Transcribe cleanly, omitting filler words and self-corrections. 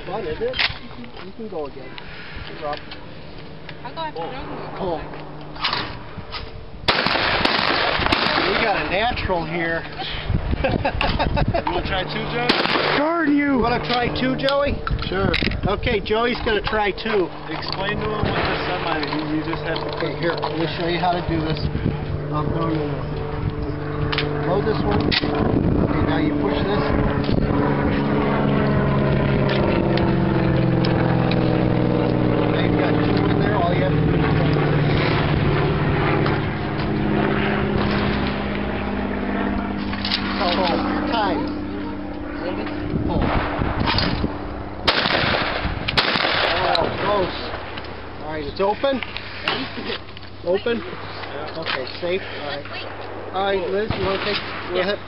fun, isn't it? You can go again. You're up. I'll go after Joe. Pull. We got a natural here. You want to try two, Joey? Darn you! You want to try two, Joey? Sure. Okay, Joey's going to try two. Explain to him what the semi is. You just have to... Okay, here. Let me show you how to do this. No. Load this one. Okay, now you push this. Now you've got two in there. All you have to do is pull. Time. Pull. Oh, close. All right, it's open. Open. Okay, safe. All right. All right, Liz, you want to take? Go ahead.